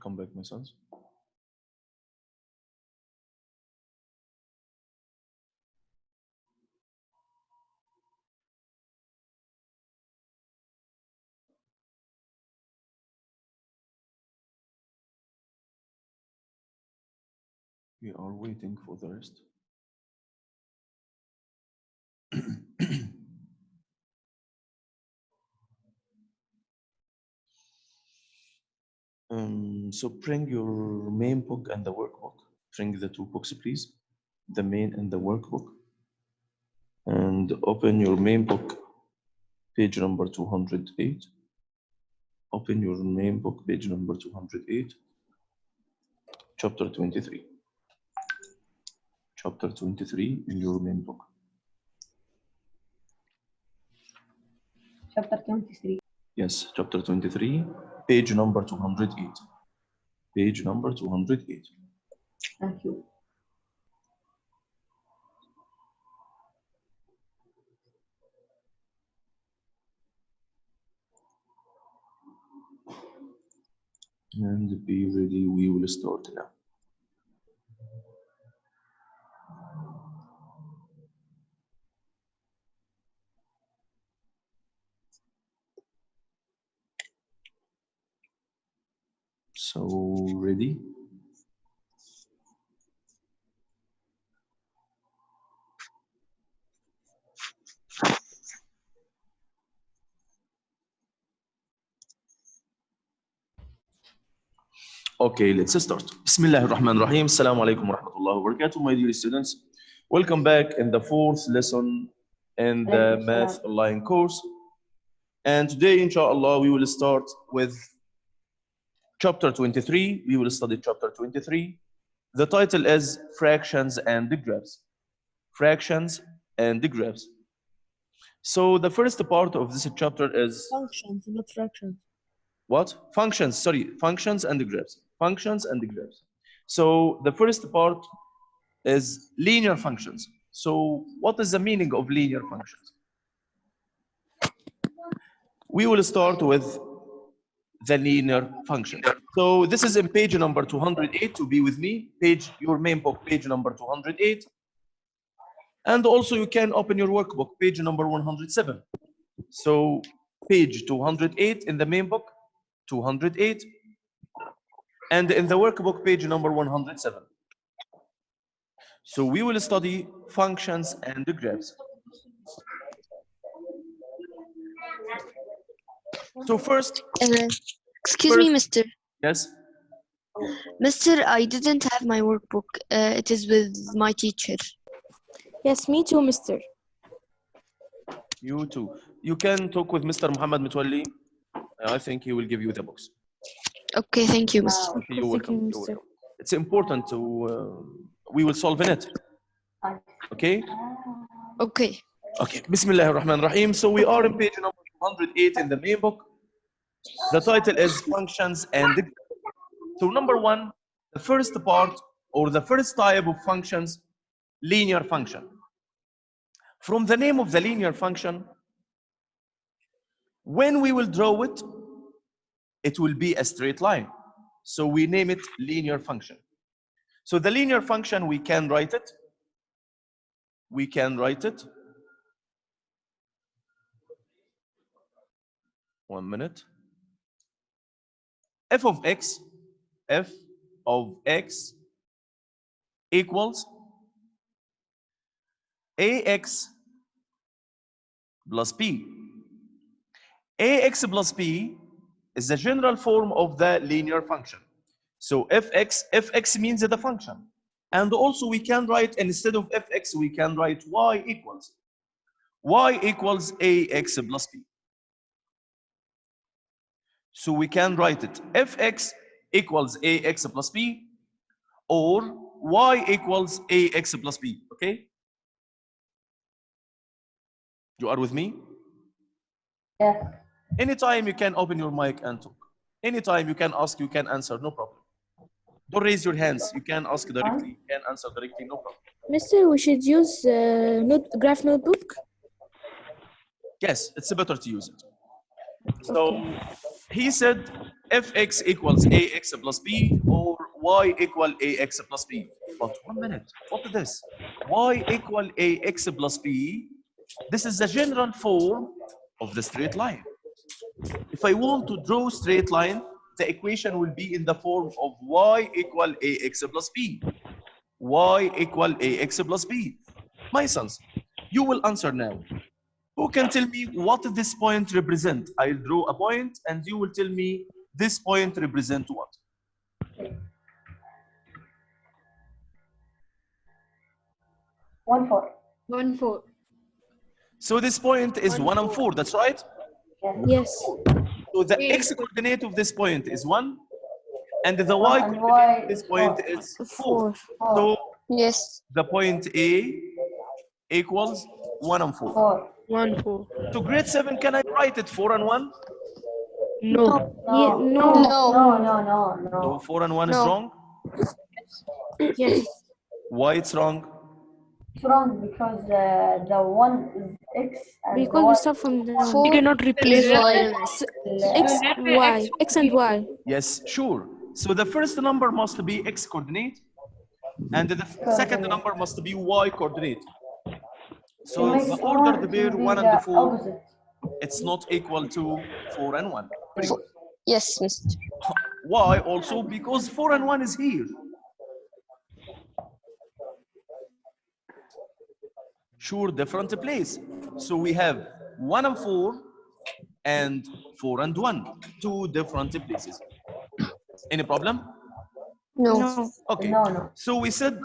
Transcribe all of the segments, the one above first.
Welcome back, my sons. We are waiting for the rest. So bring your main book and the workbook. Bring the 2 books, please. The main and the workbook. And open your main book, page number 208. Open your main book, page number 208, chapter 23. Chapter 23 in your main book. Chapter 23. Yes, chapter 23, page number 208. Page number 208. Thank you. And be ready, we will start now. So, ready? Okay, let's start. Bismillah ar-Rahman ar-Rahim. Assalamu alaikum wa rahmatullahi wa barakatuh, my dear students. Welcome back in the 4th lesson in the Math Online course. And today, inshallah, we will start with chapter 23. We will study chapter 23. The title is Fractions and Graphs. Fractions and Graphs. So the first part of this chapter is functions, not fractions. What? Functions, sorry, functions and graphs. Functions and graphs. So the first part is linear functions. So what is the meaning of linear functions? We will start with the linear function. So this is in page number 208 to be with me. Your main book, page number 208. And also you can open your workbook, page number 107. So page 208 in the main book, 208. And in the workbook, page number 107. So we will study functions and graphs. So first, excuse me, Mr. Yes. Mr. I didn't have my workbook. It is with my teacher. Yes, me too, Mr. You too. You can talk with Mr. Muhammad Mitwalli. I think he will give you the books. Okay, thank you, Mr. Okay, you're welcome. Thank you, You're Mr. welcome. It's important to, we will solve in it. Okay? Okay. Okay, Bismillah ar-Rahman ar-Rahim. So we are in page number 208 in the main book. The title is Functions and Graphs. So number 1, the first part or the first type of functions, linear function. From the name of the linear function, when we will draw it, it will be a straight line. So we name it linear function. So the linear function, we can write it. We can write it. 1 minute. F of x equals ax plus b. Ax plus b is the general form of the linear function. So fx means the function. And also we can write, instead of fx, we can write y equals ax plus b. So we can write it fx equals ax plus b or y equals ax plus b, okay? You are with me? Yes. Anytime you can open your mic and talk. Anytime you can ask, you can answer, no problem. Don't raise your hands. You can ask directly, you can answer directly, no problem. Mister, we should use graph notebook. Yes, it's better to use it. So he said fx equals ax plus b or y equal ax plus b. But 1 minute, what is this? Y equal ax plus b, this is the general form of the straight line. If I want to draw straight line, the equation will be in the form of y equal ax plus b. Y equal ax plus b. My sons, you will answer now. Who can tell me what this point represent? I'll draw a point and you will tell me this point represent what? One four. 1, 4. So this point is 1 and 4, that's right? Yes. Yes. So the x coordinate of this point is 1 and the y And coordinate of y this is point four. is 4. 4. So Yes. the point A equals 1 and 4. Four. 1, 4. So grade 7, can I write it 4 and 1? No. No. No. No. So 4 and 1 is No. wrong. Yes. Why it's wrong? It's wrong because the one is x and Because we start from the Four we cannot replace is Y. X, Y, X and Y. Yes, sure. So the first number must be x coordinate and the second number must be y coordinate. So It makes the ordered it pair will be 1 the and 4, opposite. it's not equal to 4 and 1. Yes, Mr. Why also? Because 4 and 1 is here. Sure, different place. So we have 1 and 4 and 4 and 1, two different places. Any problem? No. No. Okay. No. So we said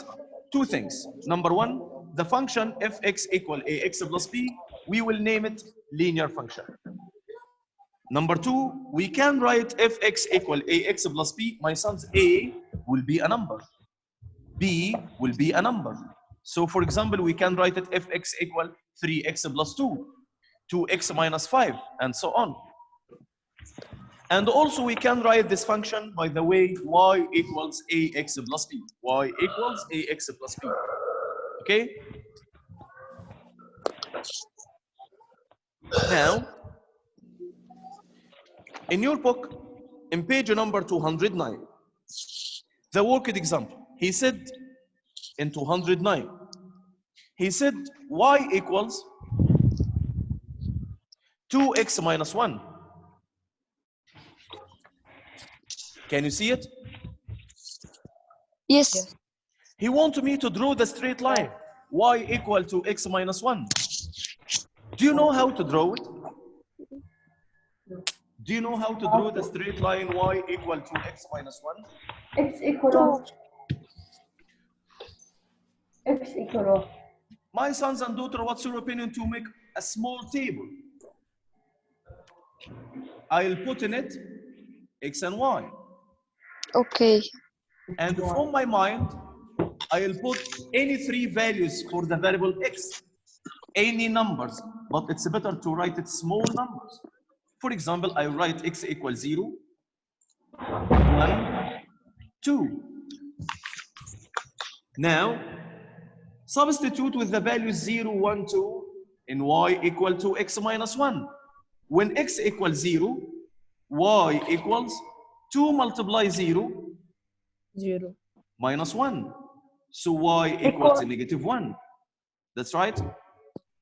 two things. Number one, the function fx equal ax plus b, we will name it linear function. Number two, we can write fx equal ax plus b. My sons, a will be a number, b will be a number. So for example, we can write it fx equal 3x plus 2, 2x minus 5, and so on. And also we can write this function by the way y equals ax plus b. Y equals ax plus b. Okay? Now, in your book, in page number 209, the worked example, he said in 209, he said y equals 2x minus 1. Can you see it? Yes. He wanted me to draw the straight line, y equal to x minus 1. Do you know how to draw it? Do you know how to draw the straight line y equal to x minus 1? X equal X equal My sons and daughter, what's your opinion to make a small table? I'll put in it x and y. Okay. And from my mind, I'll put any three values for the variable x, any numbers, but it's better to write it small numbers. For example, I write x equals 0, 1, 2. Now, substitute with the values 0, 1, 2 in y equal to x minus 1. When x equals 0, y equals 2 multiply 0, 0. minus 1. So y equals to negative 1. That's right?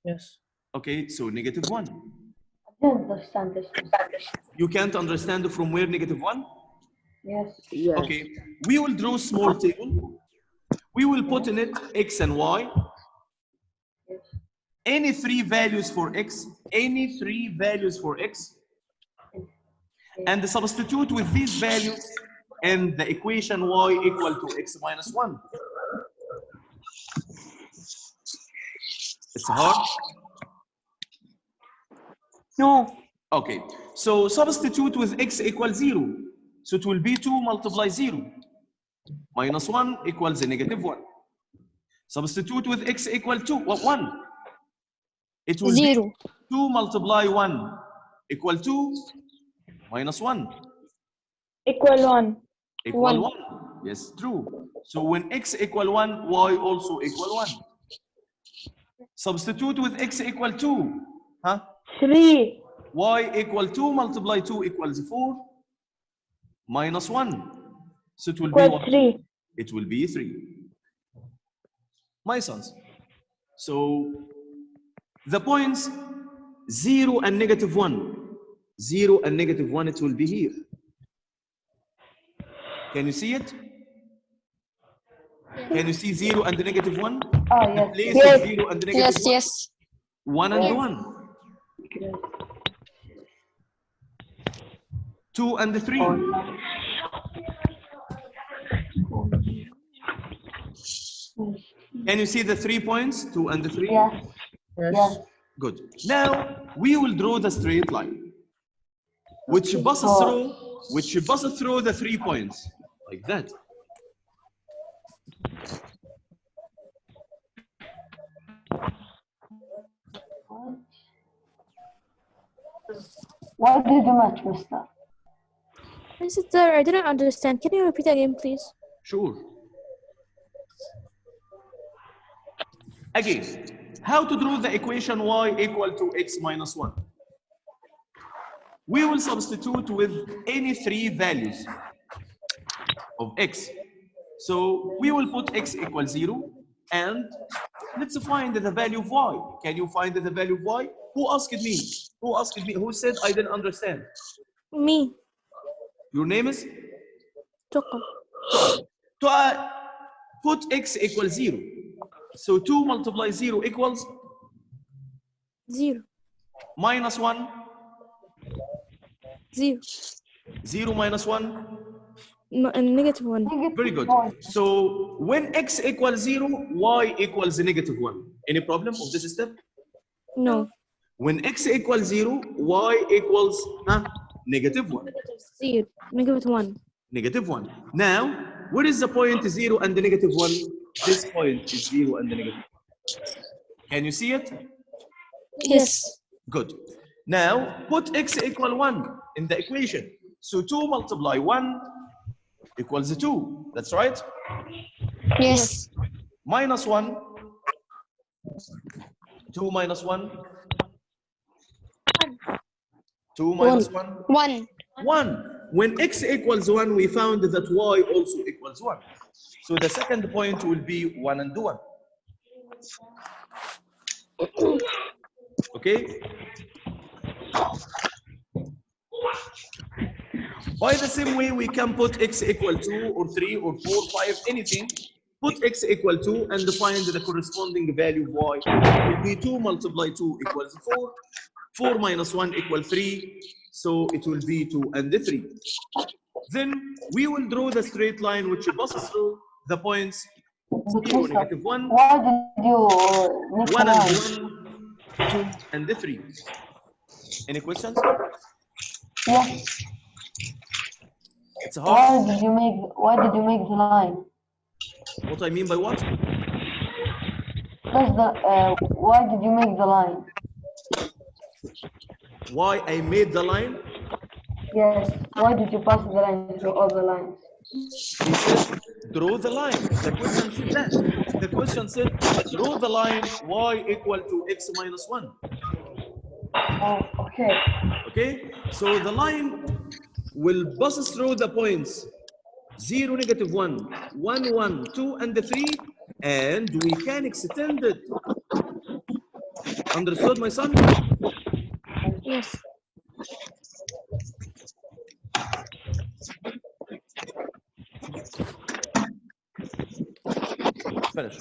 Yes. Okay, so negative 1. I don't understand this. You can't understand from where negative 1? Yes. Okay, we will draw small table. We will put in it x and y. Yes. Any three values for x, any three values for x, and substitute with these values in the equation y equal to x minus 1. It's hard? No. Okay, so substitute with x equals 0. So it will be 2 multiply 0. Minus 1 equals a negative 1. Substitute with x equal to 1. It will 0. be 2 multiply 1 equal to minus 1. Equal 1. Equal 1. 1. Yes, true. So when x equal 1, y also equal 1. Substitute with x equal 2. Huh? 3. Y equal 2 multiply 2 equals 4. minus 1. So it will be Equal what? 3. It will be 3. My sons. So the points 0 and negative 1. 0 and negative 1, it will be here. Can you see it? Can you see 0 and the negative 1? Oh, The yes. place Yes. of 0 and the negative Yes, 1? yes. 1 and Yes. 1. 2 and the 3. Can you see the 3 points? 2 and the 3? Yes. Yes. Good. Now we will draw the straight line, which passes through the 3 points, like that. Why did you match, mister? Mister, I didn't understand. Can you repeat again, please? Sure. Again, how to draw the equation y equal to x minus 1? We will substitute with any 3 values of x. So we will put x equals 0 and let's find the value of y. Can you find the value of y? Who asked me? Who asked me? Who said I didn't understand? Me. Your name is? Toka. To put x equals 0. So 2 multiply 0 equals 0. minus 1. 0. 0 minus 1. Negative 1. Very good. So when x equals 0, y equals negative 1. Any problem of this step? No. When x equals 0, y equals negative 1. 0. Negative 1. Negative 1. Now, where is the point 0 and the negative 1? This point is 0 and the negative 1. Can you see it? Yes. Good. Now, put x equal 1 in the equation. So 2 multiply 1 equals 2. That's right? Yes. Minus 1. 2 minus 1. 2 minus 1. 1. 1. When x equals 1, we found that y also equals 1. So the second point will be 1 and 1. Okay? By the same way, we can put x equal 2 or 3 or 4, 5, anything. Put x equal 2 and find the corresponding value of y. It will be 2 multiply 2 equals 4. 4 minus 1 equals 3. So it will be 2 and 3. Then we will draw the straight line which passes through the points 0, negative 1, Why did you make 1 a and line? 1, 2 and 3. Any questions? Yes. It's hard. Why did you make the line? What I mean by what? Why did you make the line? Why I made the line? Yes. Why did you pass the line through all the lines? He said, draw the line. The question said that. The question said, draw the line y equal to x minus 1. Oh, okay. Okay? So the line will pass through the points 0, negative 1, 1, 1, 2, and 3, and we can extend it. Understood, my son? Yes. Finish.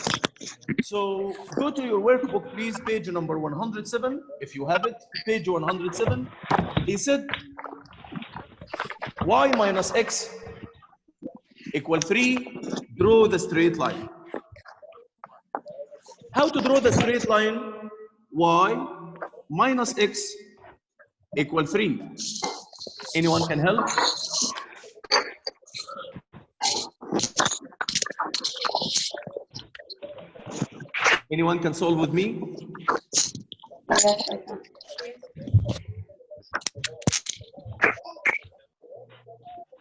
So go to your workbook, please, page number 107, if you have it, page 107. He said, y minus x equal 3, draw the straight line. How to draw the straight line? Y minus x equal 3. Anyone can help? Anyone can solve with me? Yes, I can.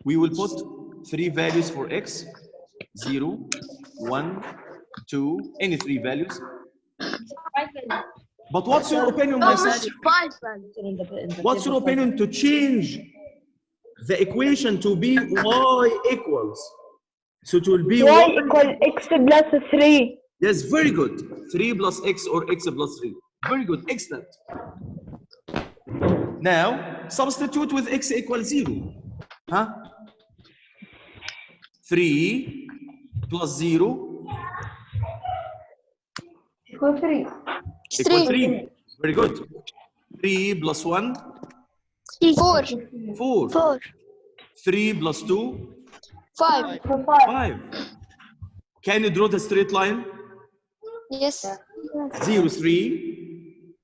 We will put 3 values for x, 0, 1, 2, any 3 values. But what's your opinion, my son? What's your opinion to change the equation to be y equals. So it will be Y equal X plus 3. Yes, very good. 3 plus x or x plus 3. Very good, excellent. Now, substitute with x equals 0. Huh? 3 plus 0 equal 3. equal 3. Very good. 3 plus 1, 4. 4. 4. 3 plus 2, 5. Equal 5. 5. Can you draw the straight line? Yes. 0, 3,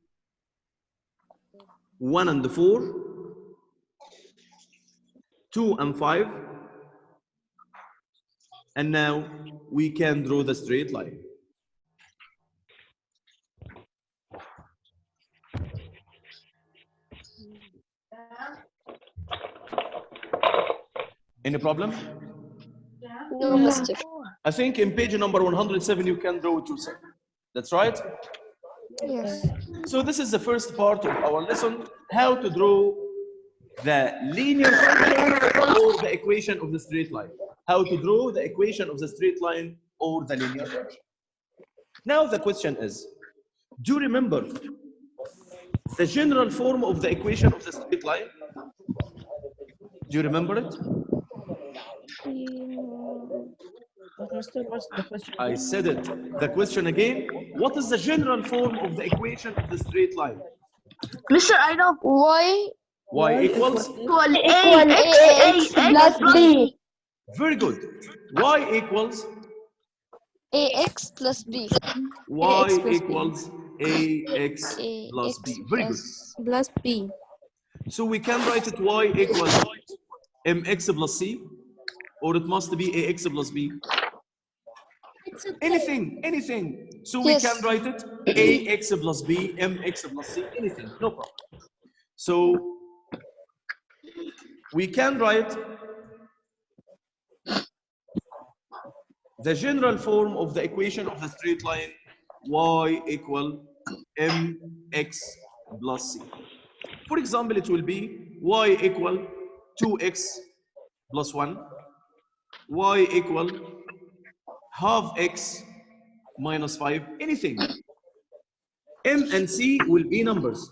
1 and 4, 2 and 5, and now we can draw the straight line. Any problem? No, mister. I think in page number 107 you can draw it yourself. That's right? Yes. So this is the first part of our lesson, how to draw the linear function or the equation of the straight line. How to draw the equation of the straight line or the linear function. Now the question is, do you remember the general form of the equation of the straight line? Do you remember it? Mister, what's the question? I said it. The question again, what is the general form of the equation of the straight line? Mister, I know. Y Y equals? Equal Equal X plus B. Very good. Y equals? AX plus B. Y AX plus B. equals AX plus B. Very good. Plus B. So we can write it Y equals MX plus C, or it must be AX plus B. Anything. So we Yes. can write it AX plus B, MX plus C, anything, no problem. So we can write the general form of the equation of the straight line y equal mx plus c. For example, it will be y equal 2x plus 1, y equal half x minus 5, anything. M and C will be numbers.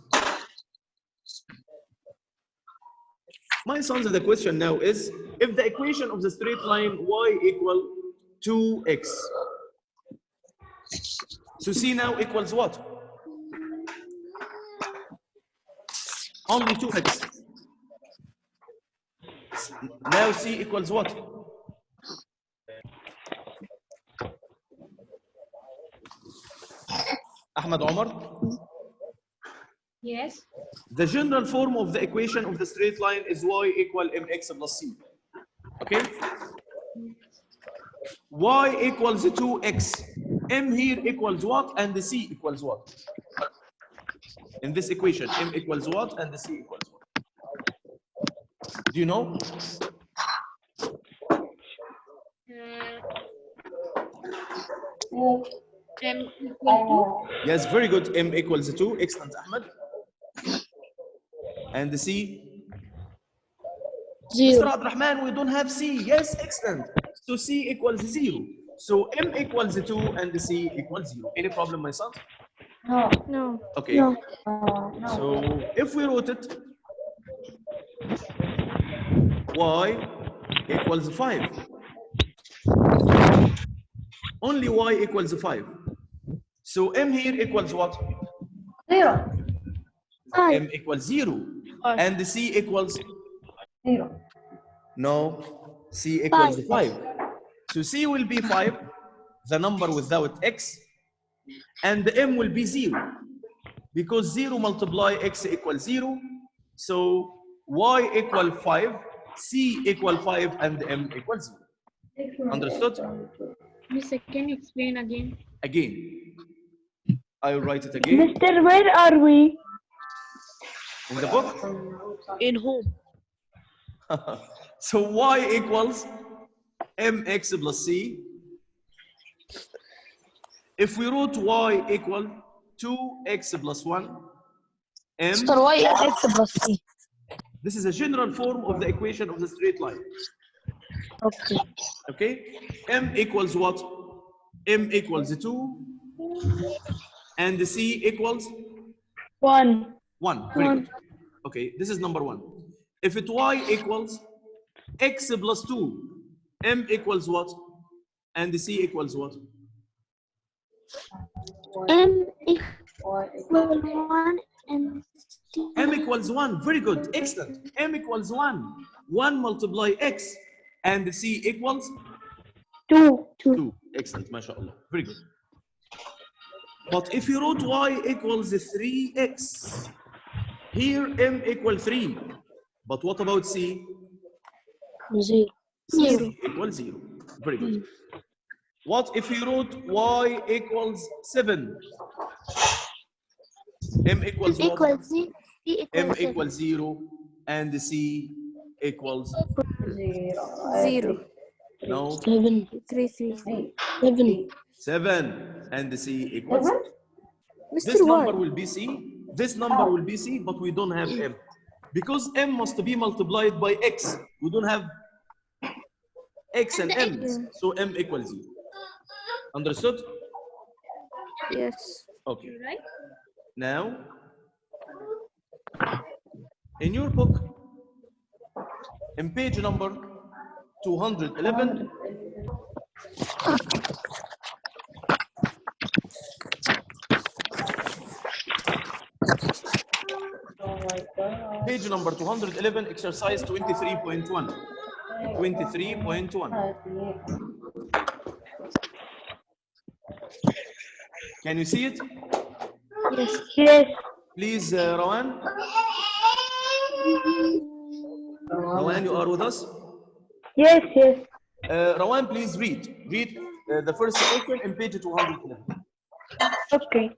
My sons, the question now is, if the equation of the straight line y equal 2x, so C now equals what? Only 2x. Now C equals what? Ahmed Omar? Yes. The general form of the equation of the straight line is y equal mx plus c. Okay? Y equals 2x. M here equals what and the c equals what? In this equation, m equals what and the c equals what? Do you know? M I equal know. Yes, very good. M equals 2. Excellent, Ahmed. And the c? Mr. 0. Abdurrahman, we don't have C. Yes, excellent. So C equals 0. So M equals 2 and the C equals 0. Any problem, my son? No. No. Okay. No. So if we wrote it, y equals 5. Only y equals 5. So M here equals what? 0. M equals 0. And the C equals? 0. No. C equals 5. So C will be 5, the number without x, and the M will be 0. Because 0 multiply x equals 0. So y equal 5, C equal 5, and M equals 0. Understood? Mister, can you explain again? Again, I will write it again Mister, where are we? in the book. In home. So y equals mx plus c. If we wrote y equal 2x plus 1, m Y X plus C. This is a general form of the equation of the straight line. Okay. Okay? M equals what? M equals 2 and the C equals 1. 1. Very good. Okay, this is number 1. If it Y equals X plus 2, M equals what? And the C equals what? M Y equal 1 and M equals 1. Very good. Excellent. M equals 1. 1 multiply X and the C equals 2. 2. Excellent. MashaAllah. Very good. But if you wrote Y equals 3X, here M equals 3. But what about C? 0. C equals 0. Very good. What if you wrote Y equals 7? M equals what? equals 0. C M equals 7. equals 0 and the C equals 0. no 7. 3, 3. 3. 7. 7 and the C equals. 7? This Mr. number Y. will be C. This number will be C, but we don't have M because M must be multiplied by X. We don't have X and M, so M equals 0. Understood? Yes. Okay. Now, in your book, in page number 211, page number 211, exercise 23.1. 23.1. Can you see it? Yes. Please, Rawan. Rawan, you are with us? Yes. Rawan, please read. Read the first question in page 211. Okay.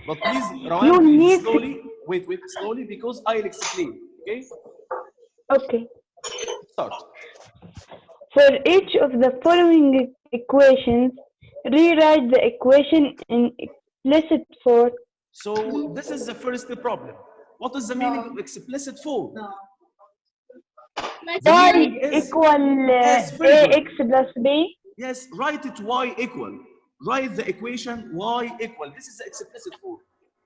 But please, You Rawan, please need- slowly. Wait, slowly, because I'll explain. Okay? Okay. Start. For each of the following equations, rewrite the equation in explicit form. So this is the first problem. What is the meaning of explicit form? The Y meaning is, equal Yes, very good. ax plus b. yes, write it Y equal. Write the equation Y equal. This is the explicit form.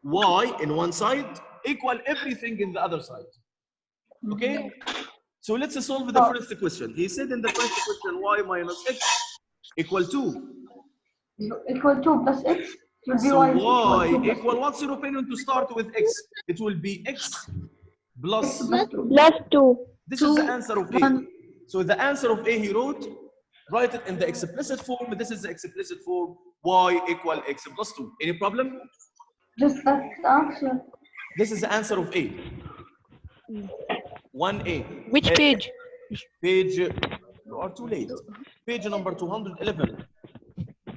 Y in one side equal everything in the other side. Okay? So let's solve the first question. He said in the first question Y minus X equal 2. Equal 2 plus X will be So Y Y equal 2 plus equal, what's your opinion to start with X? It will be X plus, plus 2. Plus 2. this is the answer of A. So the answer of A he wrote, write it in the explicit form. This is the explicit form, Y equal X plus 2. Any problem? Just that answer. This is the answer of A. 1A. Which page? Page, you are too late. Page number 211.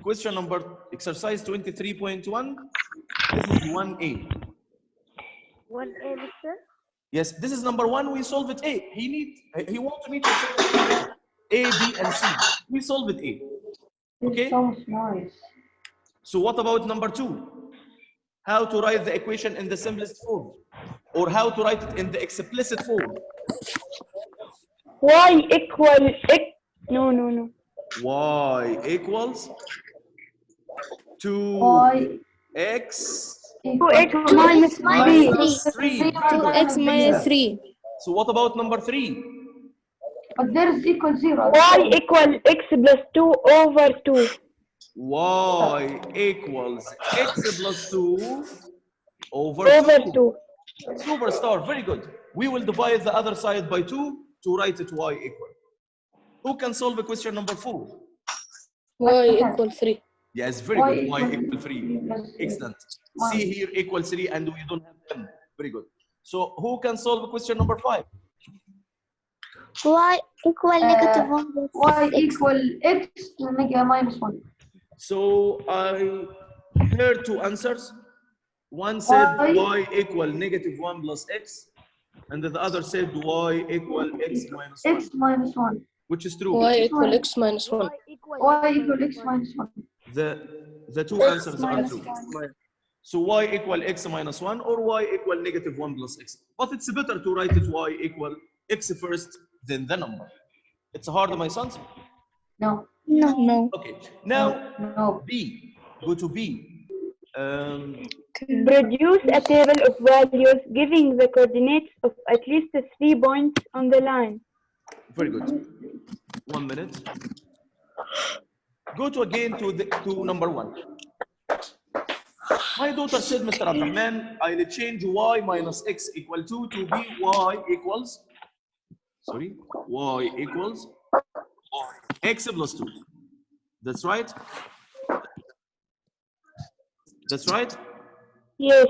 Question number, exercise 23.1. This is 1A. 1A, Mr. Yes, this is number 1. We solve it A. He wants me to solve A, B, and C. We solve it A. Okay. It's so nice. So what about number 2? How to write the equation in the simplest form, or how to write it in the explicit form? Y equal x. No. Y equals 2x Y equal 2x minus 3. 3. 2x minus 3. So what about number 3? But there is equal 0. Y equal x plus 2 over 2. Y equals x plus 2 over 2. Superstar, very good. We will divide the other side by 2 to write it Y equal. Who can solve the question number 4? Y equal 3. Yes, very Y good. Y equal equal 3. plus Excellent. one. C here equals 3 and we don't have M. Very good. So who can solve the question number 5? Y equal negative 1 Y equal X negative minus 1. So I heard 2 answers. One said Y. Y equal negative 1 plus X, and the other said Y equal X minus 1, X minus 1. which is true. Y equal x minus 1. Y equal X minus 1. The 2 answers are true. So y equal x minus 1 or y equal negative 1 plus x. But it's better to write it y equal x first than the number. It's hard, my sons? No. No. Okay. Now, No. B. Go to B. Produce a table of values giving the coordinates of at least 3 points on the line. Very good. 1 minute. Go to again to number 1. My daughter said, Mr. Abdurrahman, I'll change y minus x equal 2 to be y equals x plus 2. That's right? That's right? Yes.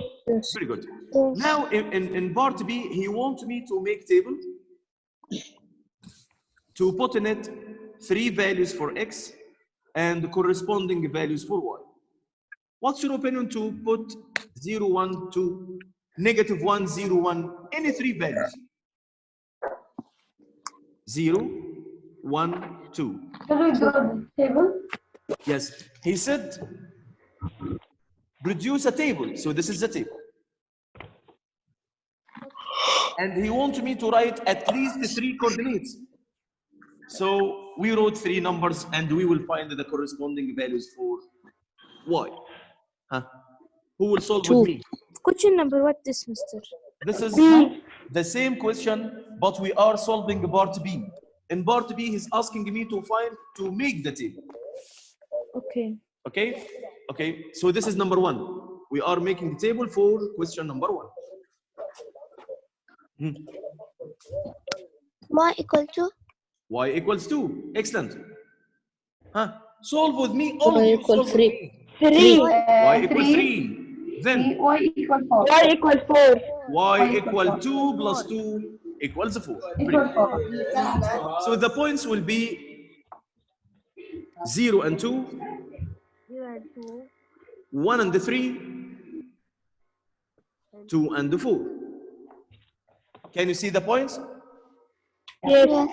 Very good. Now, in part B, he wants me to make table to put in it 3 values for x and corresponding values for y. What's your opinion to put 0, 1, 2, negative 1, 0, 1, any 3 values? 0, 1, 2. Should we draw the table? Yes, he said produce a table. So this is the table. And he wants me to write at least 3 coordinates. So we wrote 3 numbers and we will find the corresponding values for y. Huh? Who will solve with me? Question number what this, Mister? This is the same question, but we are solving part B. In part B, he's asking me to make the table. Okay. Okay? Okay, so this is number 1. We are making the table for question number 1. Y equal to? Y equals 2. Excellent. Huh? Solve with me. All of you equal solve with 3. me. 3. Y equals 3. Then Y equal 4. Y equals 4. y equal 2 plus 2 equals 4. Equal 4. So the points will be 0 and 2, 1 and 3, 2 and 4. Can you see the points? Yes.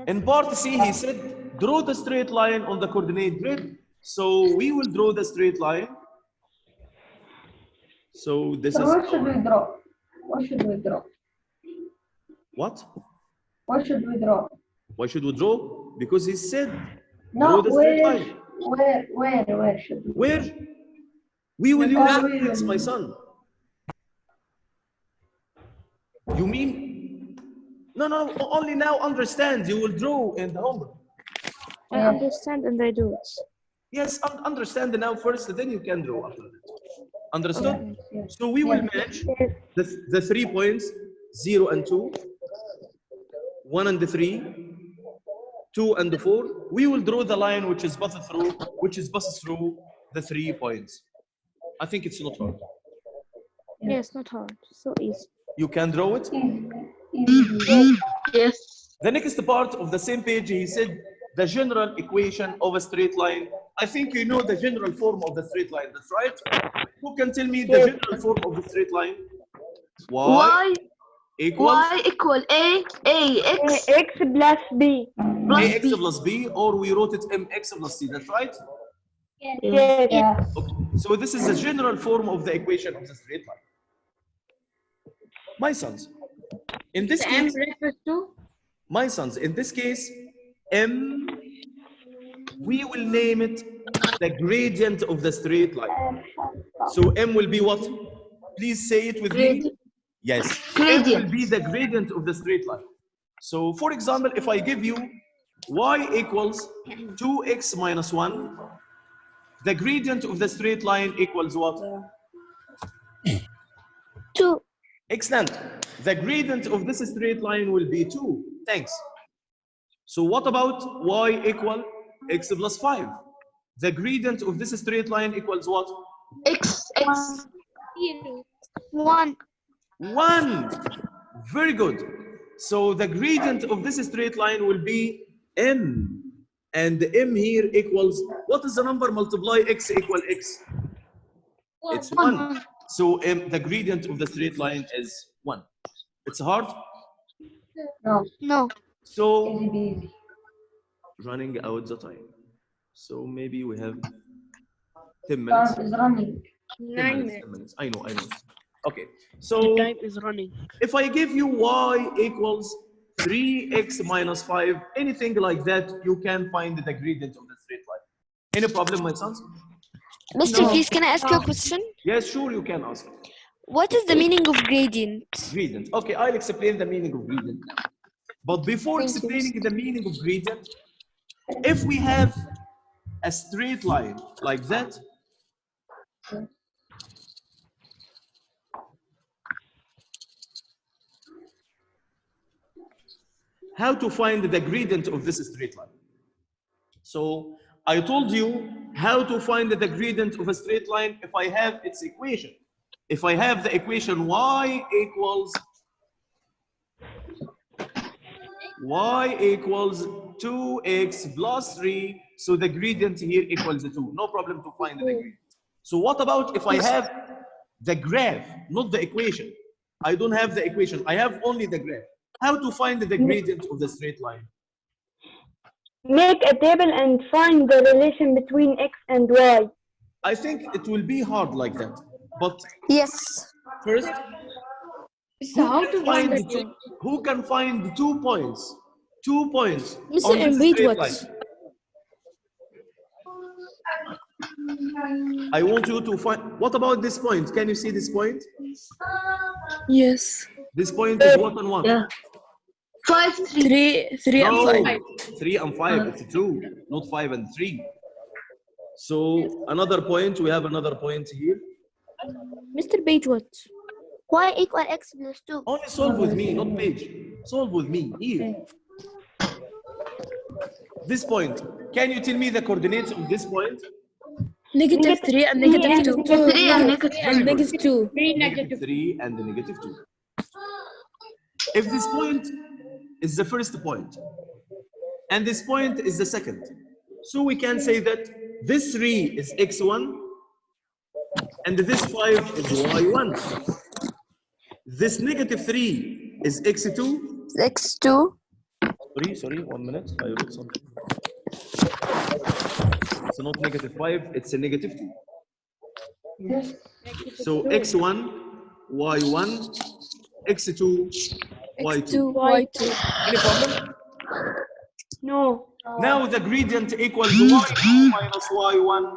In part C, he said, draw the straight line on the coordinate grid. So we will draw the straight line. So this So is what should we draw? What should we draw? what? What should we draw? Why should we draw? Because he said, No, draw the straight line. where should we? Where? We will Because use we x, will- my son. You mean? No, only now understand. You will draw in the homework. I understand and I do it. Yes, understand now first, then you can draw after that. Understood? Yes. So we will match the 3 points, 0 and 2, 1 and 3, 2 and 4. We will draw the line which is passes through the 3 points. I think it's not hard. Yes, not hard. So easy. You can draw it. Easy. Yes. The next part of the same page, he said the general equation of a straight line. I think you know the general form of the straight line. That's right. Who can tell me the general form of the straight line? Y equals equal X X plus B. ax plus b, or we wrote it mx plus c. That's right. Yes. Yes. Okay. So this is the general form of the equation of the straight line. My sons, in this M case, refers to my sons, in this case, m, we will name it the gradient of the straight line. So m will be what? Please say it with me. Gradient. Yes, Gradient. m will be the gradient of the straight line. So for example, if I give you y equals 2x minus 1, the gradient of the straight line equals what? 2. Excellent. The gradient of this straight line will be 2. Thanks. So what about y equal x plus 5? The gradient of this straight line equals what? X. 1. 1. Very good. So the gradient of this straight line will be m. And m here equals, what is the number multiply x equal x? It's 1. So the gradient of the straight line is 1. It's hard. No. No. So Easy. running out the time. So maybe we have 10 minutes. Time is running. 10 9 minutes, minutes. 10 minutes. I know. Okay. The So time is running. if I give you y equals 3x minus 5, anything like that, you can find the gradient of the straight line. Any problem, my sons? Mr. Please, can I ask you a question? Yes, sure, you can ask. What is the meaning of gradient? Gradient. Okay, I'll explain the meaning of gradient now. But before Thank you, explaining the meaning of gradient, if we have a straight line like that, how to find the gradient of this straight line? So I told you how to find the gradient of a straight line if I have its equation. If I have the equation y equals 2x plus 3, so the gradient here equals 2. No problem to find the gradient. So what about if I have the graph, not the equation? I don't have the equation, I have only the graph. How to find the gradient of the straight line? Make a table and find the relation between x and y. I think it will be hard like that. But Yes. first, How to find the who can find 2 points? 2 points Mr. on this Read straight what? line. I want you to find. What about this point? Can you see this point? Yes. This point is what and what? Yeah. 5, 3. 3 and No, 5. 3 and 5. It's 2, not 5 and 3. So another point. We have another point here. Mr. Page what? Y equal x plus 2. Only solve with me, not page. Solve with me here. This point. Can you tell me the coordinates of this point? Negative 3 and negative 2. 3 and negative And negative 2. Negative 3 and the negative 2. If this point is the first point and this point is the second, so we can say that this 3 is x1 and this 5 is y1. This negative 3 is x2. X2. Sorry, 1 minute. I wrote something. It's not negative 5, it's a negative 2. So x1, y1, x2, y2. Y2. Any problem? No. Now the gradient equals y2 minus y1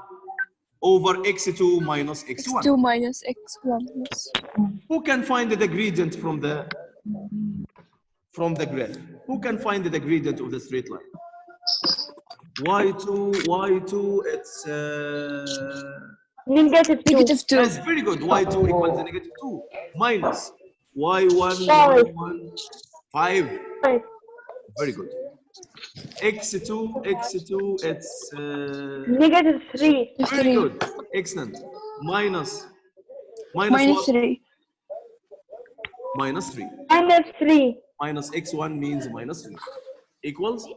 over x2 minus x1. 2 minus x1 plus. Who can find the gradient from the graph? Who can find the gradient of the straight line? y2, it's Negative 2. Negative 2. that's very good. y2 equals negative 2 minus y1, 5. 5. Very good. x2, it's Negative 3. very good. Excellent. Minus what? 3. Minus 3. Minus 3. Minus x1 means minus 3 equals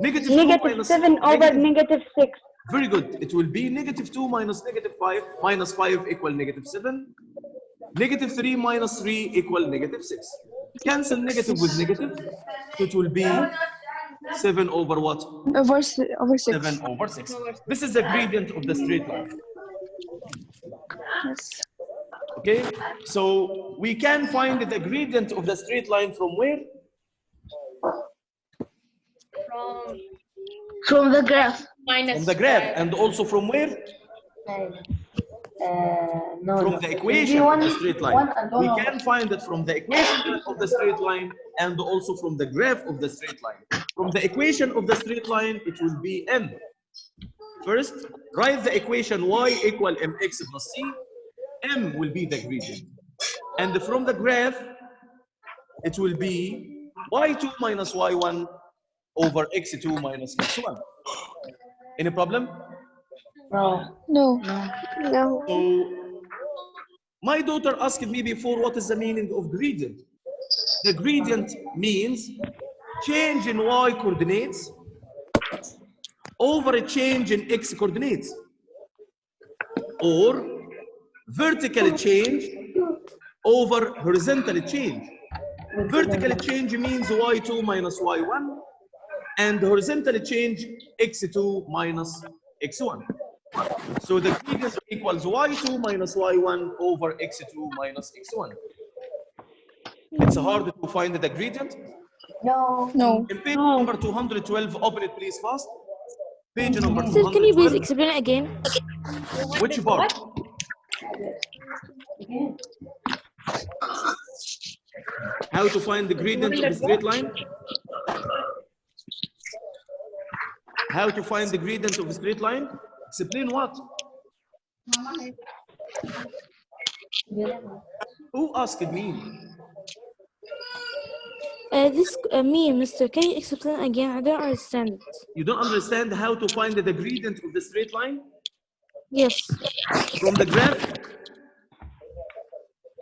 negative 2 Negative minus 7 over negative- negative 6. Very good. It will be negative 2 minus negative 5 minus 5 equal negative 7. Negative 3 minus 3 equal negative 6. Cancel negative with negative. So it will be 7 over what? Over 6. 7 over 6. This is the gradient of the straight line. Okay, so we can find the gradient of the straight line from where? From the graph. From the graph, and also from where? No. From the equation of the straight line. We can find it from the equation of the straight line and also from the graph of the straight line. From the equation of the straight line, it will be m. First, write the equation y equal mx plus c. M will be the gradient. And from the graph, it will be y2 minus y1 over x2 minus x1. Any problem? No. No. No. So, my daughter asked me before, what is the meaning of gradient? The gradient means change in y coordinates over a change in x coordinates, or vertical change over horizontal change. Vertical change means y2 minus y1, and horizontal change x2 minus x1. So the gradient equals y2 minus y1 over x2 minus x1. It's hard to find the gradient. No. No. In page number 212, open it please fast. Page number Sir, can you please 212. explain it again? Which part? How to find the gradient of the straight line? How to find the gradient of a straight line? Explain what? Who asked me? Me, Mr. Can you explain again? I don't understand it. You don't understand how to find the gradient of the straight line? Yes. From the graph?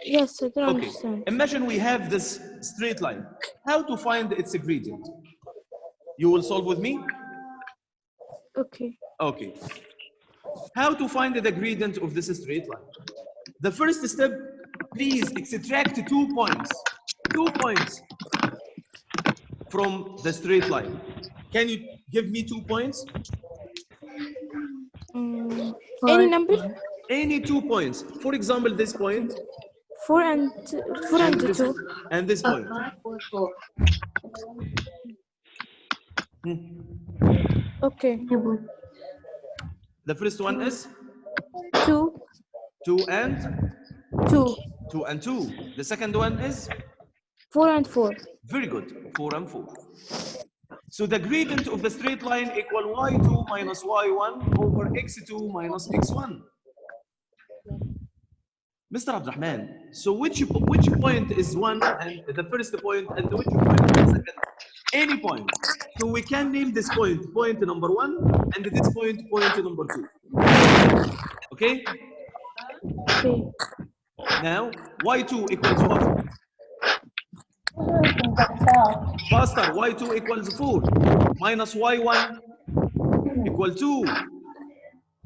Yes, I don't Okay. understand. Imagine we have this straight line. How to find its gradient? You will solve with me? Okay. Okay. How to find the gradient of this straight line? The first step, please extract 2 points. 2 points from the straight line. Can you give me 2 points? Any number? Any 2 points. For example, this point. 4 and 2. And this point. Okay. The first one is 2. 2 and 2. 2 and 2. The second one is 4 and 4. very good. 4 and 4. So the gradient of the straight line equal y2 minus y1 over x2 minus x1. Mr. Abdurrahman, so which point is 1 and the first point and which point is the second? Any point. So we can name this point, point number 1, and this point, point number 2. Okay? Okay. Now, y2 equals what? Faster, y2 equals 4 minus y1 equal 2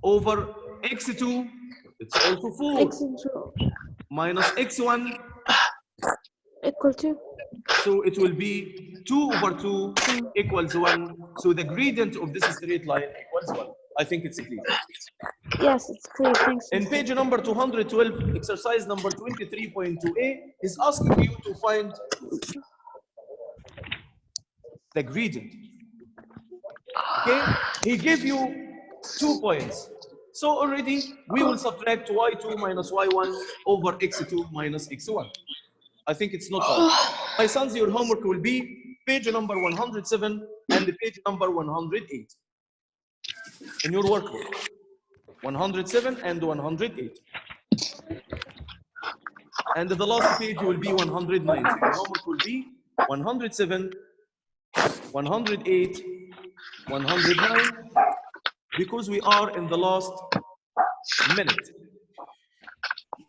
over x2, it's also 4 minus x1 Equal to. so it will be 2 over 2 equals 1. So the gradient of this straight line equals 1. I think it's clear. Yes, it's clear. Thanks. In page number 212, exercise number 23.2a is asking you to find the gradient. Okay, he gave you 2 points. So already we will subtract y2 minus y1 over x2 minus x1. I think it's not hard. My sons, your homework will be page number 107 and page number 108 in your workbook. 107 and 108. And the last page will be 109. So your homework will be 107, 108, 109, because we are in the last minute.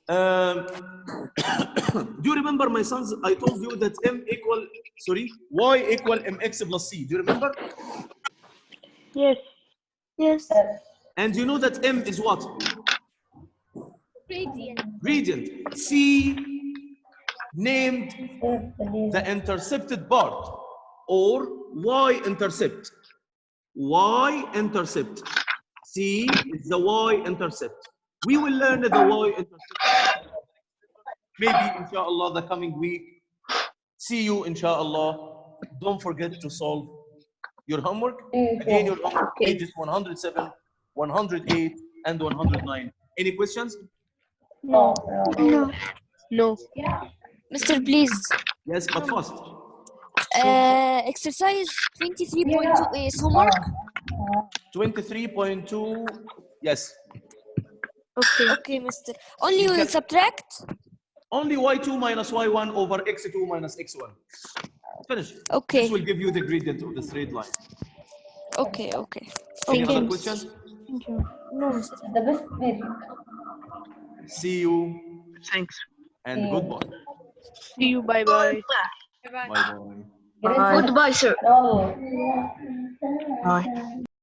Do you remember, my sons, I told you that y equal mx plus c. Do you remember? Yes. Yes. And you know that m is what? Gradient. C named the intercepted part, or y-intercept. Y-intercept. C is the y-intercept. We will learn the y-intercept. Maybe, inshallah, the coming week. See you, inshallah. Don't forget to solve your homework. Again, your homework pages 107, 108, and 109. Any questions? No. No. Mr. Please. Yes, but fast. Exercise 23.2 is homework. 23.2, yes. Okay. Okay, Mr. Only you will subtract. Only y2 minus y1 over x2 minus x1. Finish. Okay. This will give you the gradient of the straight line. Okay. Any Thank other you. questions? Thank you. No, Mr. The best way. See you Thanks. and goodbye. See you. Bye bye. Bye bye. Goodbye, sir. No. Bye.